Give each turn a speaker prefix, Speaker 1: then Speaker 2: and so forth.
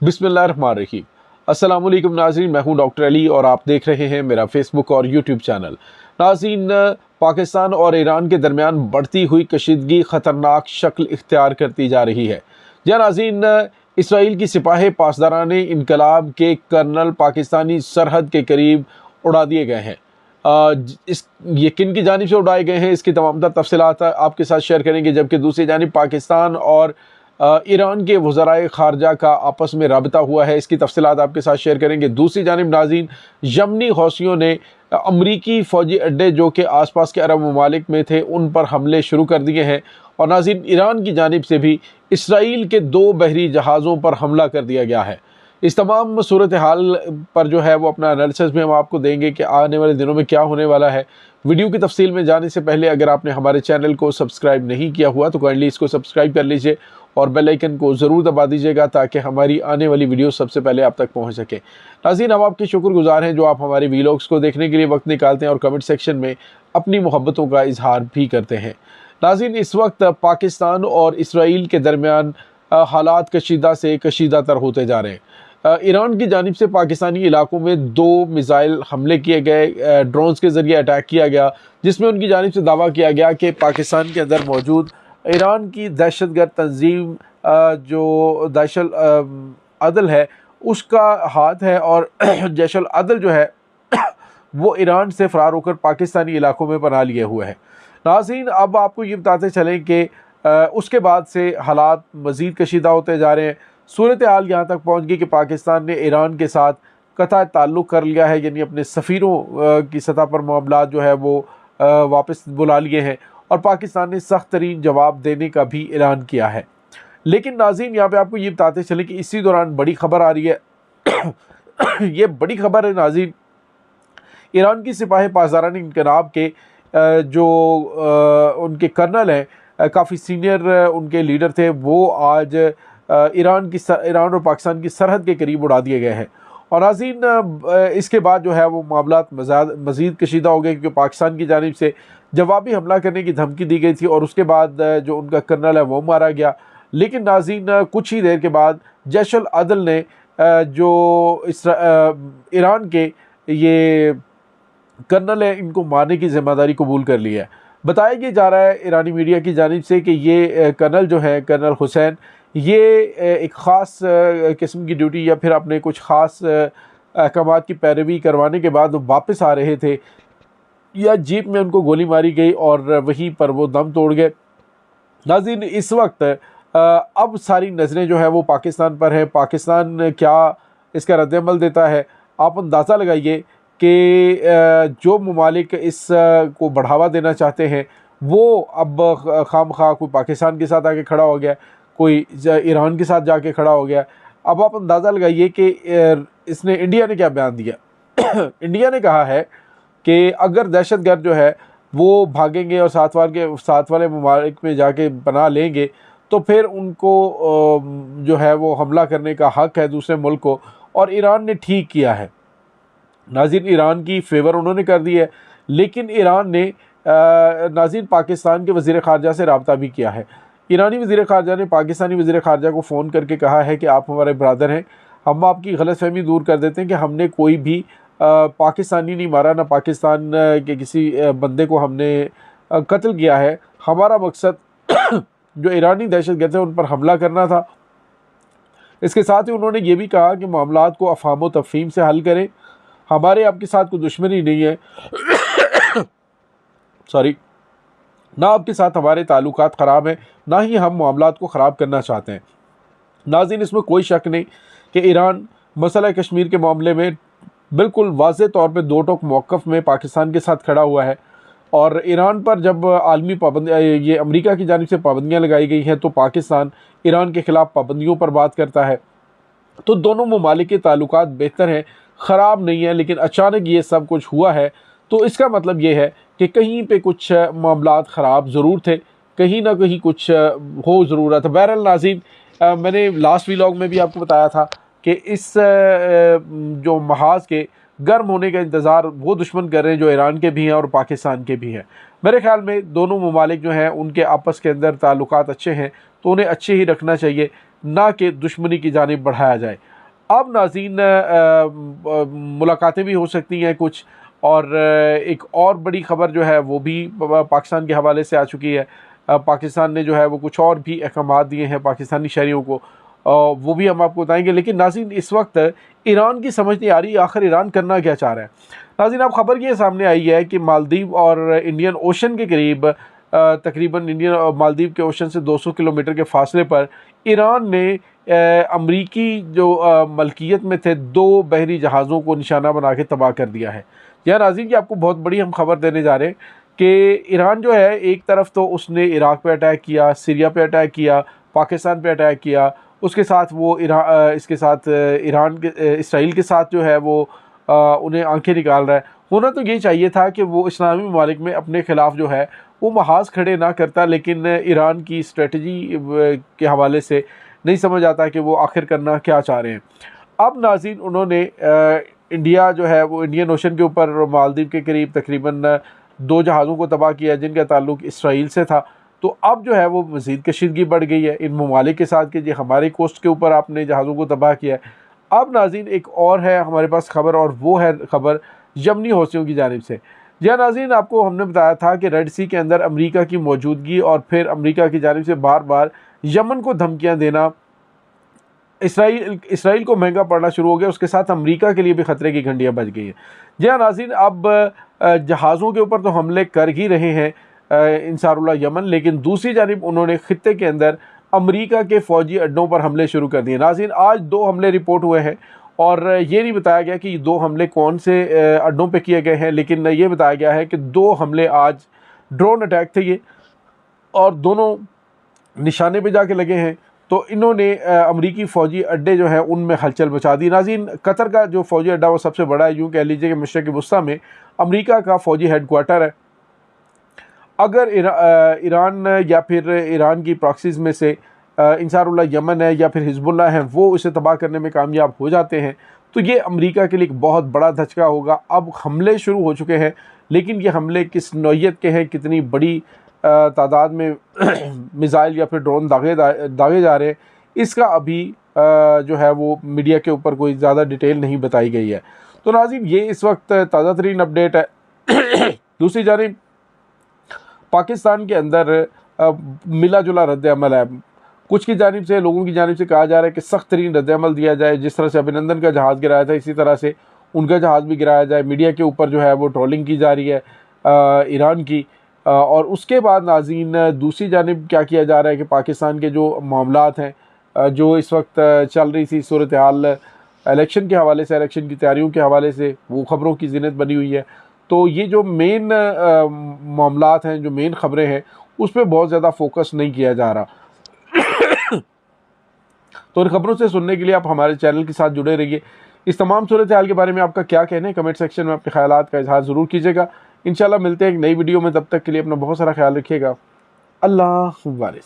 Speaker 1: बिस्मिल्लाहिर्रहमानिर्रहीम। अस्सलाम वालेकुम नाज़रीन, मैं हूं डॉक्टर अली और आप देख रहे हैं मेरा फेसबुक और यूट्यूब चैनल। नाज़रीन, पाकिस्तान और ईरान के दरमियान बढ़ती हुई कशीदगी ख़तरनाक शक्ल इख्तियार करती जा रही है। जहाँ नाज़रीन, इसराइल की सिपाही पासदारान इनकलाब के कर्नल पाकिस्तानी सरहद के करीब उड़ा दिए गए हैं। ये किन की जानिब से उड़ाए गए हैं, इसकी तमाम तफसीलात आपके साथ शेयर करेंगे। जबकि दूसरी जानिब पाकिस्तान और ईरान के वज़राए ख़ारजा का आपस में राबता हुआ है, इसकी तफसीलात आपके साथ शेयर करेंगे। दूसरी जानिब नाज़रीन, यमनी हौसियों ने अमरीकी फ़ौजी अड्डे जो कि आसपास के अरब ममालिक में थे उन पर हमले शुरू कर दिए हैं। और नाज़रीन, ईरान की जानिब से भी इसराइल के 2 बहरी जहाज़ों पर हमला कर दिया गया है। इस तमाम सूरत हाल पर जो है वो अपना एनालिसिस भी हम आपको देंगे कि आने वाले दिनों में क्या होने वाला है। वीडियो की तफसील में जाने से पहले अगर आपने हमारे चैनल को सब्सक्राइब नहीं किया हुआ तो काइंडली इसको सब्सक्राइब कर लीजिए और बेल आइकन को ज़रूर दबा दीजिएगा ताकि हमारी आने वाली वीडियो सबसे पहले आप तक पहुंच सके। नाज़रीन, हम आपके शुक्रगुजार हैं जो आप हमारे वीलॉग्स को देखने के लिए वक्त निकालते हैं और कमेंट सेक्शन में अपनी मोहब्बतों का इजहार भी करते हैं। नाज़रीन, इस वक्त पाकिस्तान और इसराइल के दरमियान हालात कशीदा से कशीदा तर होते जा रहे हैं। ईरान की जानिब से पाकिस्तानी इलाकों में 2 मिसाइल हमले किए गए, ड्रोन्स के ज़रिए अटैक किया गया, जिसमें उनकी जानिब से दावा किया गया कि पाकिस्तान के अंदर मौजूद ईरान की दहशतगर्द तंजीम जो जैश-उल अदल है उसका हाथ है और जैश-उल अदल जो है वो ईरान से फ़रार होकर पाकिस्तानी इलाकों में पनाह लिए हुए है। नाज़रीन, अब आपको ये बताते चलें कि उसके बाद से हालात मज़ीद कशीदा होते जा रहे हैं। सूरत हाल यहाँ तक पहुँच गई कि पाकिस्तान ने ईरान के साथ कतई ताल्लुक़ कर लिया है, यानी अपने सफ़ीरों की सतह पर मामलात जो है वो वापस बुला लिए हैं और पाकिस्तान ने सख्त तरीन जवाब देने का भी ऐलान किया है। लेकिन नाज़रीन, यहाँ पे आपको ये बताते चलें कि इसी दौरान बड़ी खबर आ रही है। ये बड़ी खबर है नाज़रीन, ईरान की सिपाही पासदारान इनकलाब के जो उनके कर्नल हैं, काफ़ी सीनियर उनके लीडर थे, वो आज ईरान और पाकिस्तान की सरहद के करीब उड़ा दिए गए हैं। और नाज़रीन, इसके बाद जो है वो मामलात मज़ीद कशीदा हो गए क्योंकि पाकिस्तान की जानिब से जवाबी हमला करने की धमकी दी गई थी और उसके बाद जो उनका कर्नल है वो मारा गया। लेकिन नाज़रीन, कुछ ही देर के बाद जैश-उल अदल ने जो ईरान के ये कर्नल है इनको मारने की ज़िम्मेदारी कबूल कर ली है। बताया ये जा रहा है ईरानी मीडिया की जानिब से कि ये कर्नल जो है, कर्नल हुसैन, ये एक ख़ास किस्म की ड्यूटी या फिर अपने कुछ ख़ास अहकामात की पैरवी करवाने के बाद वापस आ रहे थे या जीप में उनको गोली मारी गई और वहीं पर वो दम तोड़ गए। नाज़रीन, इस वक्त अब सारी नज़रें जो है वो पाकिस्तान पर हैं। पाकिस्तान क्या इसका रद्द-ए-अमल देता है, आप अंदाज़ा लगाइए कि जो ममालिक इस को बढ़ावा देना चाहते हैं वो अब खामखा कोई पाकिस्तान के साथ आके खड़ा हो गया, कोई ईरान के साथ जाके खड़ा हो गया। अब आप अंदाज़ा लगाइए कि इसने इंडिया ने क्या बयान दिया। इंडिया ने कहा है कि अगर दहशतगर्द जो है वो भागेंगे और साथ वाले ममालिक में जाके पनाह लेंगे तो फिर उनको जो है वो हमला करने का हक़ है दूसरे मुल्क को, और ईरान ने ठीक किया है। नाज़रीन, ईरान की फेवर उन्होंने कर दी है, लेकिन ईरान ने नाज़रीन पाकिस्तान के वज़ीर ख़ारजा से रब्ता भी किया है। ईरानी वज़ीर ख़ारजा ने पाकिस्तानी वज़ीर ख़ारजा को फ़ोन करके कहा है कि आप हमारे ब्रदर हैं, हम आपकी गलतफ़हमी दूर कर देते हैं कि हमने कोई भी पाकिस्तानी नहीं मारा, ना पाकिस्तान के किसी बंदे को हमने कत्ल किया है। हमारा मकसद जो ईरानी दहशतगर्द है उन पर हमला करना था। इसके साथ ही उन्होंने ये भी कहा कि मामलात को अफ़हाम व तफ़हीम से हल करें, हमारे आपके साथ कोई दुश्मनी नहीं है सॉरी, ना आपके साथ हमारे ताल्लुकात ख़राब हैं, ना ही हम मामलात को ख़राब करना चाहते हैं। नाज़रीन, इसमें कोई शक नहीं कि ईरान मसला कश्मीर के मामले में बिल्कुल वाज़ेह तौर पे दो टोक मौक़िफ़ में पाकिस्तान के साथ खड़ा हुआ है। और ईरान पर जब आलमी पाबंदियाँ, ये अमेरिका की जानिब से पाबंदियाँ लगाई गई हैं तो पाकिस्तान ईरान के ख़िलाफ़ पाबंदियों पर बात करता है। तो दोनों ममालिक के ताल्लुकात बेहतर हैं, ख़राब नहीं है। लेकिन अचानक ये सब कुछ हुआ है तो इसका मतलब ये है कि कहीं पे कुछ मामलात ख़राब ज़रूर थे, कहीं ना कहीं कुछ हो ज़रूर रहा था। बहरहाल नाज़रीन, मैंने लास्ट व्लॉग में भी आपको बताया था कि इस जो महाज़ के गर्म होने का इंतज़ार वो दुश्मन कर रहे हैं जो ईरान के भी हैं और पाकिस्तान के भी हैं। मेरे ख़्याल में दोनों ममालिक जो हैं उनके आपस के अंदर ताल्लुकात अच्छे हैं तो उन्हें अच्छे ही रखना चाहिए। نہ کہ دشمنی کی جانب بڑھایا جائے۔ اب ناظرین ملاقاتیں بھی ہو سکتی ہیں کچھ، اور ایک اور بڑی خبر جو ہے وہ بھی پاکستان کے حوالے سے آ چکی ہے۔ پاکستان نے جو ہے وہ کچھ اور بھی احکامات دیے ہیں پاکستانی شہریوں کو، وہ بھی ہم آپ کو بتائیں گے۔ لیکن ناظرین اس وقت ایران کی سمجھ نہیں آ رہی آخر ایران کرنا کیا چاہ رہا ہے۔ ناظرین اب خبر یہ سامنے آئی ہے کہ مالدیو اور انڈین اوشن کے قریب، تقریباً انڈین اور مالدیو کے اوشن سے 200 کلومیٹر کے فاصلے پر ایران نے امریکی جو ملکیت میں تھے 2 بحری جہازوں کو نشانہ بنا کے تباہ کر دیا ہے۔ یہاں ناظرین کی آپ کو بہت بڑی ہم خبر دینے جا رہے ہیں کہ ایران جو ہے ایک طرف تو اس نے عراق پہ اٹیک کیا، سیریا پہ اٹیک کیا، پاکستان پہ اٹیک کیا، اس کے ساتھ وہ اس کے ساتھ اسرائیل کے ساتھ جو ہے وہ انہیں آنکھیں نکال رہا ہے۔ ہونا تو یہ چاہیے تھا کہ وہ اسلامی ممالک میں اپنے خلاف جو ہے وہ محاذ کھڑے نہ کرتا، لیکن ایران کی اسٹریٹجی کے حوالے سے نہیں سمجھ آتا کہ وہ آخر کرنا کیا چاہ رہے ہیں۔ اب ناظرین انہوں نے انڈیا جو ہے وہ انڈین اوشن کے اوپر مالدیو کے قریب تقریباً 2 جہازوں کو تباہ کیا جن کا تعلق اسرائیل سے تھا۔ تو اب جو ہے وہ مزید کشیدگی بڑھ گئی ہے ان ممالک کے ساتھ کہ جی ہماری کوسٹ کے اوپر آپ نے جہازوں کو تباہ کیا ہے۔ اب ناظرین ایک اور ہے ہمارے پاس خبر، اور وہ ہے خبر یمنی حوثیوں کی جانب سے۔ جی ناظرین آپ کو ہم نے بتایا تھا کہ ریڈ سی کے اندر امریکہ کی موجودگی اور پھر امریکہ کی جانب سے بار بار یمن کو دھمکیاں دینا اسرائیل کو مہنگا پڑنا شروع ہو گیا، اس کے ساتھ امریکہ کے لیے بھی خطرے کی گھنٹیاں بج گئی ہیں۔ جی ناظرین اب جہازوں کے اوپر تو حملے کر ہی رہے ہیں انصار اللہ یمن، لیکن دوسری جانب انہوں نے خطے کے اندر امریکہ کے فوجی اڈوں پر حملے شروع کر دیے۔ ناظرین آج 2 حملے رپورٹ ہوئے ہیں، اور یہ نہیں بتایا گیا کہ یہ 2 حملے کون سے اڈوں پہ کیے گئے ہیں، لیکن یہ بتایا گیا ہے کہ 2 حملے آج ڈرون اٹیک تھے یہ، اور دونوں نشانے پہ جا کے لگے ہیں۔ تو انہوں نے امریکی فوجی اڈے جو ہیں ان میں ہلچل مچا دی۔ ناظرین قطر کا جو فوجی اڈا وہ سب سے بڑا ہے، یوں کہہ لیجیے کہ مشرق وسطیٰ میں امریکہ کا فوجی ہیڈ کوارٹر ہے۔ اگر ایران یا پھر ایران کی پراکسیز میں سے انصار اللہ یمن ہے یا پھر حزب اللہ ہیں وہ اسے تباہ کرنے میں کامیاب ہو جاتے ہیں تو یہ امریکہ کے لیے ایک بہت بڑا دھچکا ہوگا۔ اب حملے شروع ہو چکے ہیں، لیکن یہ حملے کس نوعیت کے ہیں، کتنی بڑی تعداد میں میزائل یا پھر ڈرون داغے جا رہے ہیں، اس کا ابھی جو ہے وہ میڈیا کے اوپر کوئی زیادہ ڈیٹیل نہیں بتائی گئی ہے۔ تو ناظرین یہ اس وقت تازہ ترین اپڈیٹ ہے۔ دوسری جانب پاکستان کے اندر ملا جلا رد عمل ہے، کچھ کی جانب سے لوگوں کی جانب سے کہا جا رہا ہے کہ سخت ترین رد عمل دیا جائے، جس طرح سے ابھینندن کا جہاز گرایا تھا اسی طرح سے ان کا جہاز بھی گرایا جائے۔ میڈیا کے اوپر جو ہے وہ ٹرولنگ کی جا رہی ہے ایران کی، اور اس کے بعد ناظرین دوسری جانب کیا کیا جا رہا ہے کہ پاکستان کے جو معاملات ہیں، جو اس وقت چل رہی تھی صورتحال الیکشن کے حوالے سے، الیکشن کی تیاریوں کے حوالے سے، وہ خبروں کی زینت بنی ہوئی ہے۔ تو یہ جو مین معاملات ہیں، جو مین خبریں ہیں، اس پہ بہت زیادہ فوکس نہیں کیا جا رہا۔ تو ان خبروں سے سننے کے لیے آپ ہمارے چینل کے ساتھ جڑے رہیے۔ اس تمام صورتحال کے بارے میں آپ کا کیا کہنا ہے، کمنٹ سیکشن میں اپنے خیالات کا اظہار ضرور کیجیے گا۔ انشاءاللہ ملتے ہیں ایک نئی ویڈیو میں، تب تک کے لیے اپنا بہت سارا خیال رکھیے گا۔ اللہ حافظ۔